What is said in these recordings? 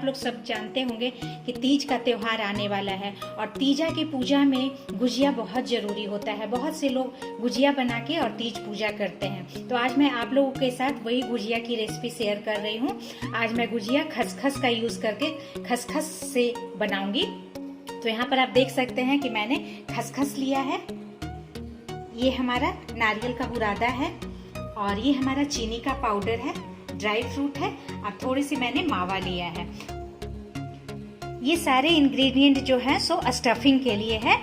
लोग सब जानते होंगे कि तीज का त्यौहार आने वाला है और तीजा की पूजा में गुजिया बहुत ज़रूरी होता है। बहुत से लोग गुजिया बना के और तीज पूजा करते हैं। तो आज मैं आप लोगों के साथ वही गुजिया की रेसिपी शेयर कर रही हूँ। आज मैं गुजिया खसखस का यूज़ करके खसखस से बनाऊंगी। तो यहाँ पर आप देख सकते हैं कि मैंने खसखस लिया है, ये हमारा नारियल का बुरादा है और ये हमारा चीनी का पाउडर है, ड्राई फ्रूट है और थोड़ी सी मैंने मावा लिया है। ये सारे इंग्रेडिएंट जो है सो स्टफिंग के लिए है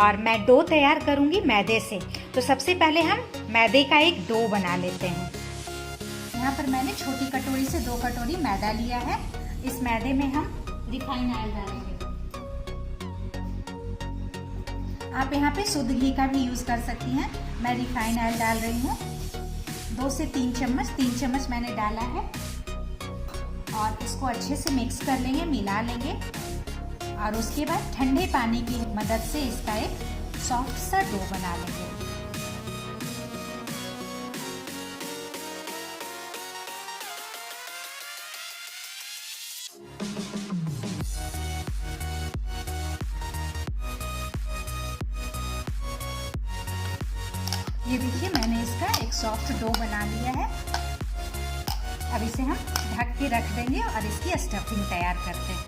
और मैं डो तैयार करूंगी मैदे से। तो सबसे पहले हम मैदे का एक डो बना लेते हैं। यहाँ पर मैंने छोटी कटोरी से 2 कटोरी मैदा लिया है। इस मैदे में हम रिफाइन ऑयल डालेंगे। आप यहाँ पे शुद्ध घी का भी यूज कर सकती हैं। मैं रिफाइन ऑयल डाल रही हूँ 2 से 3 चम्मच। 3 चम्मच मैंने डाला है और इसको अच्छे से मिक्स कर लेंगे, मिला लेंगे और उसके बाद ठंडे पानी की मदद से इसका एक सॉफ्ट सा डो बना लेंगे। ये देखिए मैंने इसका एक सॉफ्ट डो बना लिया है। अब इसे हम ढक के रख देंगे और इसकी स्टफिंग तैयार करते हैं।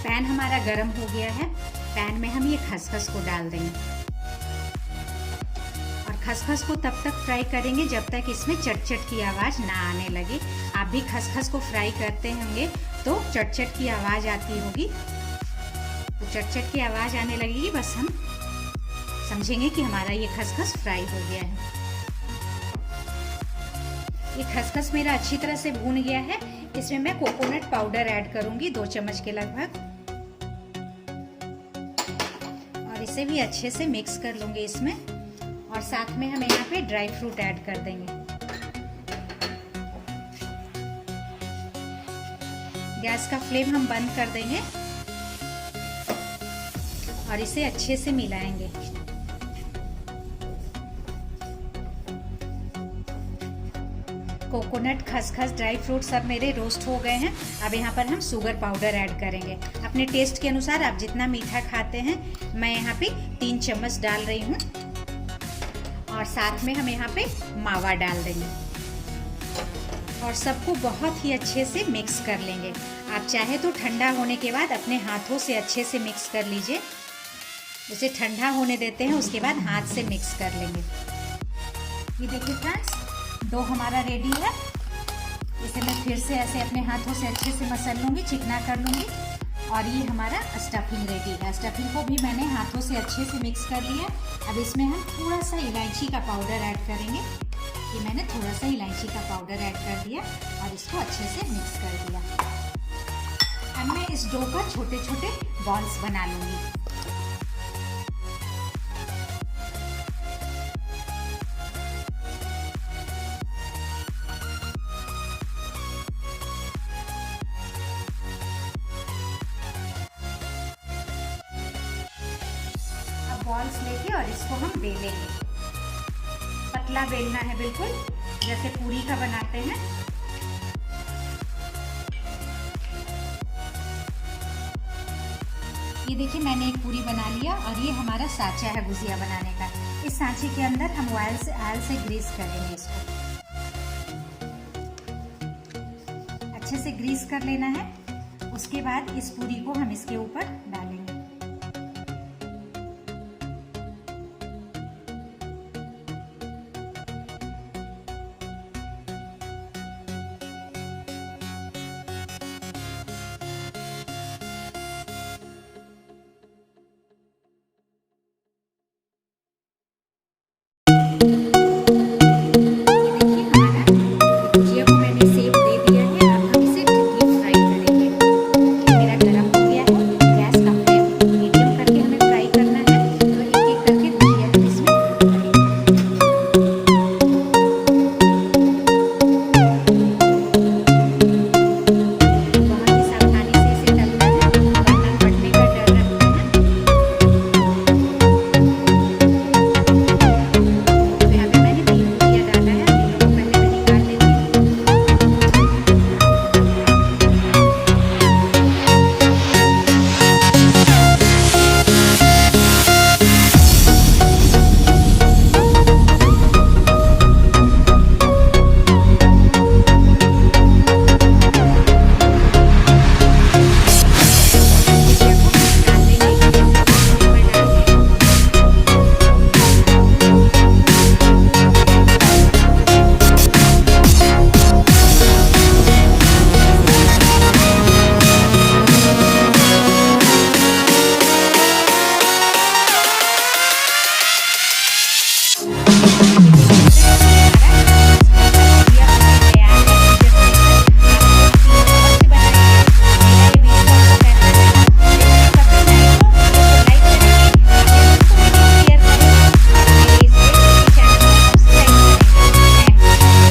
पैन हमारा गरम हो गया है। पैन में हम ये खसखस को डाल देंगे और खसखस को तब तक फ्राई करेंगे जब तक इसमें चट-चट की आवाज़ ना आने लगे। आप भी खसखस को फ्राई करते होंगे तो चट-चट की आवाज़ आती होगी। तो चट-चट की आवाज़ आने लगेगी, बस हम समझेंगे कि हमारा ये खसखस फ्राई हो गया है। ये खसखस मेरा अच्छी तरह से भून गया है। इसमें मैं कोकोनट पाउडर ऐड करूंगी 2 चम्मच के लगभग और इसे भी अच्छे से मिक्स कर लूंगी इसमें। और साथ में हम यहाँ पे ड्राई फ्रूट ऐड कर देंगे। गैस का फ्लेम हम बंद कर देंगे और इसे अच्छे से मिलाएंगे। कोकोनट, खसखस, ड्राई फ्रूट सब मेरे रोस्ट हो गए हैं। अब यहाँ पर हम शुगर पाउडर ऐड करेंगे अपने टेस्ट के अनुसार। आप जितना मीठा खाते हैं, मैं यहाँ पे 3 चम्मच डाल रही हूँ और साथ में हम यहाँ पे मावा डाल देंगे और सबको बहुत ही अच्छे से मिक्स कर लेंगे। आप चाहे तो ठंडा होने के बाद अपने हाथों से अच्छे से मिक्स कर लीजिए। उसे ठंडा होने देते हैं, उसके बाद हाथ से मिक्स कर लेंगे। ये देखिए फ्रेंड्स, डो हमारा रेडी है। इसे मैं फिर से ऐसे अपने हाथों से अच्छे से मसल लूँगी, चिकना कर लूँगी और ये हमारा स्टफिंग रेडी है। स्टफिंग को भी मैंने हाथों से अच्छे से मिक्स कर लिया। अब इसमें हम थोड़ा सा इलायची का पाउडर ऐड करेंगे। ये मैंने थोड़ा सा इलायची का पाउडर ऐड कर दिया और इसको अच्छे से मिक्स कर दिया। अब मैं इस डो का छोटे छोटे बॉल्स बना लूँगी। बॉल्स लेके और इसको हम बेलेंगे। पतला बेलना है, बिल्कुल जैसे पूरी का बनाते हैं। ये देखिए मैंने एक पूरी बना लिया और ये हमारा सांचा है गुजिया बनाने का। इस सांचे के अंदर हम ऑयल से ग्रीस करेंगे। इसको अच्छे से ग्रीस कर लेना है। उसके बाद इस पूरी को हम इसके ऊपर